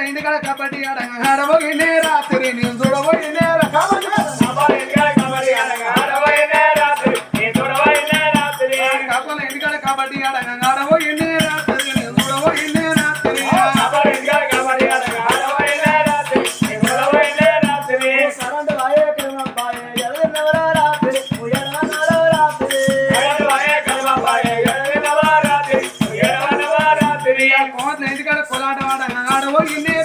ఇంటికాడ కబడ్డీ ఆడబోయినే రాత్రి నేను చూడబోయినే ఇంటికాడ కబడ్డీ ఆడబోయినే రాత్రి నేను చూడబోయినే రాత్రి సరండు వాయే కర్మపాయే ఎల్లెన్నవరా రాత్రి ఉయనవనవరా రాత్రి కోట్ల ఇంటికాడ కొలాట ఆడబోయినే